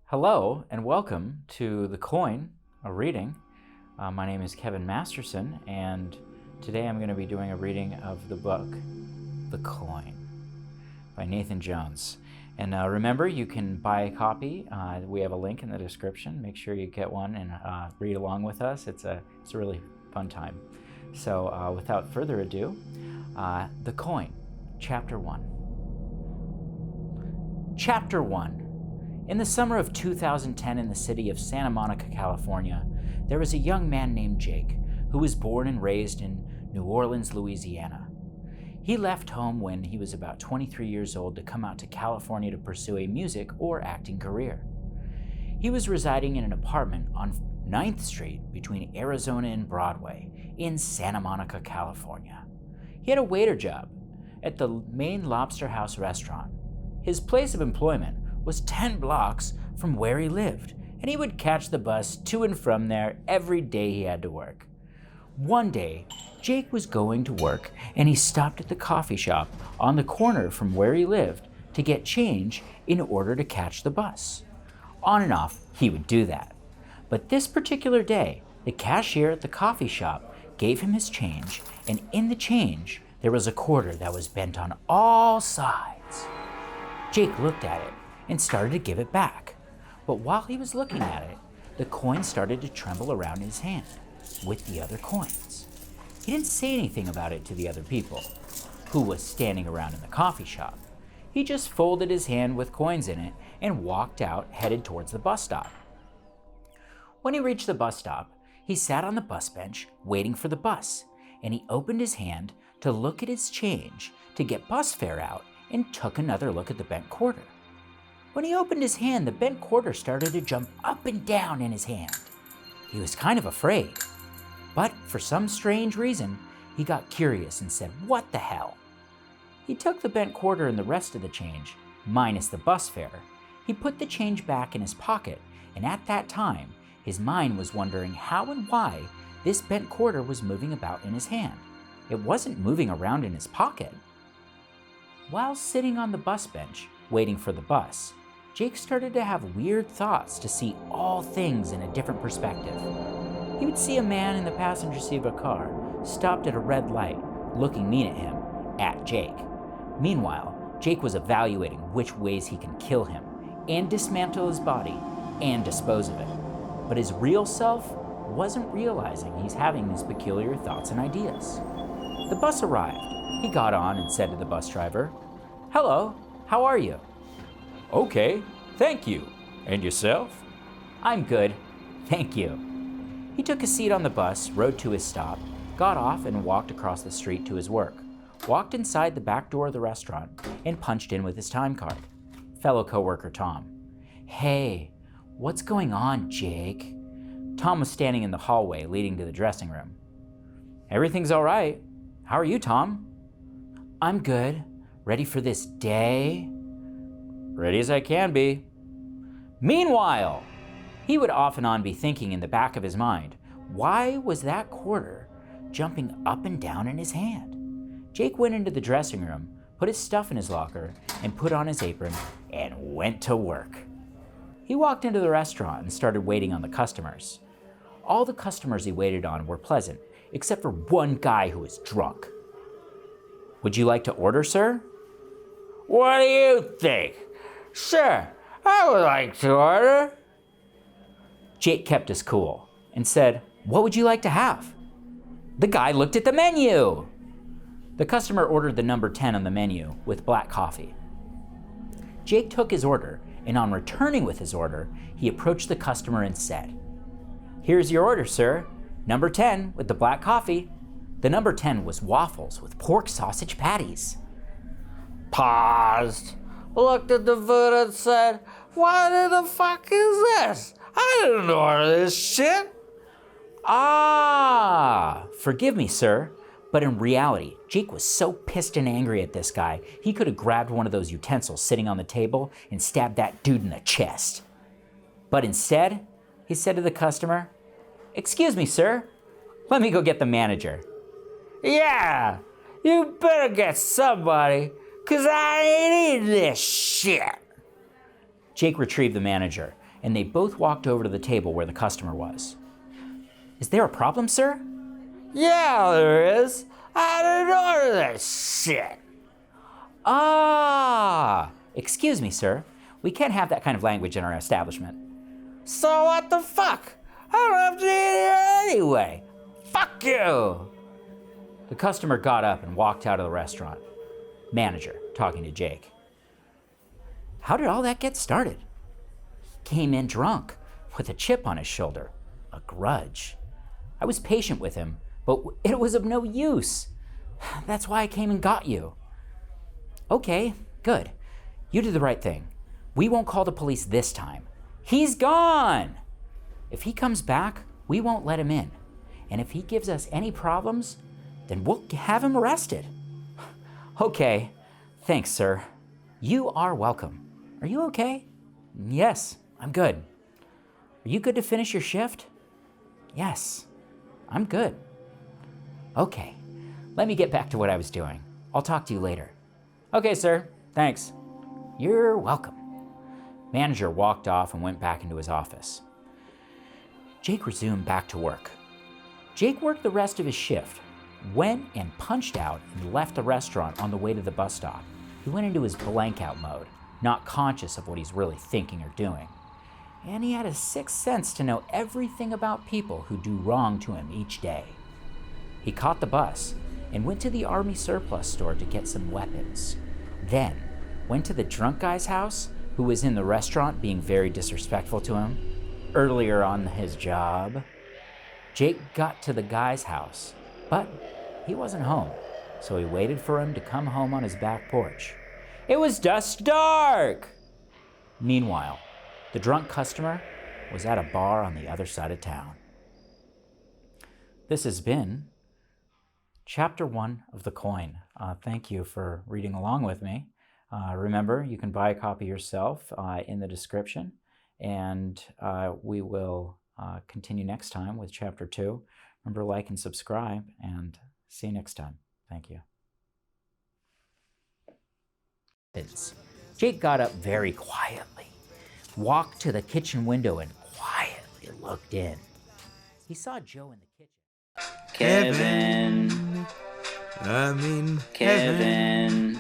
Hello and welcome to The Coin, a reading. My name is Kevin Masterson, and today I'm going to be doing a reading of the book The Coin by Nathan Jones. And remember, you can buy a copy. We have a link in the description. Make sure you get one and read along with us. It's a really fun time. So without further ado, The Coin, Chapter 1. Chapter 1. In the summer of 2010 in the city of Santa Monica, California, there was a young man named Jake who was born and raised in New Orleans, Louisiana. He left home when he was about 23 years old to come out to California to pursue a music or acting career. He was residing in an apartment on 9th Street between Arizona and Broadway in Santa Monica, California. He had a waiter job at the Maine Lobster House restaurant. His place of employment was 10 blocks from where he lived, and he would catch the bus to and from there every day he had to work. One day, Jake was going to work, and he stopped at the coffee shop on the corner from where he lived to get change in order to catch the bus. On and off, he would do that. But this particular day, the cashier at the coffee shop gave him his change, and in the change, there was a quarter that was bent on all sides. Jake looked at it and started to give it back. But while he was looking at it, the coin started to tremble around in his hand with the other coins. He didn't say anything about it to the other people who was standing around in the coffee shop. He just folded his hand with coins in it and walked out, headed towards the bus stop. When he reached the bus stop, he sat on the bus bench waiting for the bus, and he opened his hand to look at his change to get bus fare out and took another look at the bent quarter. When he opened his hand, the bent quarter started to jump up and down in his hand. He was kind of afraid, but for some strange reason, he got curious and said, "What the hell?" He took the bent quarter and the rest of the change, minus the bus fare. He put the change back in his pocket, and at that time, his mind was wondering how and why this bent quarter was moving about in his hand. It wasn't moving around in his pocket. While sitting on the bus bench, waiting for the bus, Jake started to have weird thoughts to see all things in a different perspective. He would see a man in the passenger seat of a car, stopped at a red light, looking mean at him, at Jake. Meanwhile, Jake was evaluating which ways he can kill him, and dismantle his body, and dispose of it. But his real self wasn't realizing he's having these peculiar thoughts and ideas. The bus arrived. He got on and said to the bus driver, "Hello, how are you?" "Okay, thank you. And yourself?" "I'm good, thank you." He took a seat on the bus, rode to his stop, got off and walked across the street to his work, walked inside the back door of the restaurant, and punched in with his time card. Fellow coworker Tom. "Hey, what's going on, Jake?" Tom was standing in the hallway leading to the dressing room. "Everything's all right. How are you, Tom?" "I'm good. Ready for this day?" "Ready as I can be." Meanwhile, he would off and on be thinking in the back of his mind, why was that quarter jumping up and down in his hand? Jake went into the dressing room, put his stuff in his locker, and put on his apron and went to work. He walked into the restaurant and started waiting on the customers. All the customers he waited on were pleasant, except for one guy who was drunk. "Would you like to order, sir?" "What do you think? Sure, I would like to order." Jake kept his cool and said, "What would you like to have?" The guy looked at the menu. The customer ordered the number 10 on the menu with black coffee. Jake took his order, and on returning with his order, he approached the customer and said, "Here's your order, sir. Number 10 with the black coffee." The number 10 was waffles with pork sausage patties. Paused, looked at the food and said, "What in the fuck is this? I didn't order this shit." "Ah, forgive me, sir." But in reality, Jake was so pissed and angry at this guy, he could have grabbed one of those utensils sitting on the table and stabbed that dude in the chest. But instead, he said to the customer, "Excuse me, sir. Let me go get the manager." "Yeah, you better get somebody, 'cause I ain't eating this shit." Jake retrieved the manager and they both walked over to the table where the customer was. Is there a problem, sir? Yeah, there is. I didn't order that shit. Ah, excuse me, sir. We can't have that kind of language in our establishment. So what the fuck? I don't have to eat here anyway. Fuck you. The customer got up and walked out of the restaurant. Manager talking to Jake. How did all that get started? Came in drunk, with a chip on his shoulder, a grudge. I was patient with him, but it was of no use. That's why I came and got you. Okay, good. You did the right thing. We won't call the police this time. He's gone! If he comes back, we won't let him in. And if he gives us any problems, then we'll have him arrested. Okay, thanks, sir. You are welcome. Are you okay? Yes, I'm good. Are you good to finish your shift? Yes, I'm good. Okay, let me get back to what I was doing. I'll talk to you later. Okay, sir, thanks. You're welcome. Manager walked off and went back into his office. Jake resumed back to work. Jake worked the rest of his shift, went and punched out and left the restaurant on the way to the bus stop. He went into his blank out mode, not conscious of what he's really thinking or doing. And he had a sixth sense to know everything about people who do wrong to him each day. He caught the bus and went to the army surplus store to get some weapons. Then went to the drunk guy's house who was in the restaurant being very disrespectful to him earlier on his job. Jake got to the guy's house, but he wasn't home, so he waited for him to come home on his back porch. It was dust dark! Meanwhile, the drunk customer was at a bar on the other side of town. This has been Chapter 1 of The Coin. Thank you for reading along with me. Remember, you can buy a copy yourself in the description, and we will continue next time with Chapter 2. Remember, like and subscribe, and see you next time. Thank you. Jake got up very quietly, walked to the kitchen window, and quietly looked in. He saw Joe in the kitchen. Kevin. Kevin. Kevin.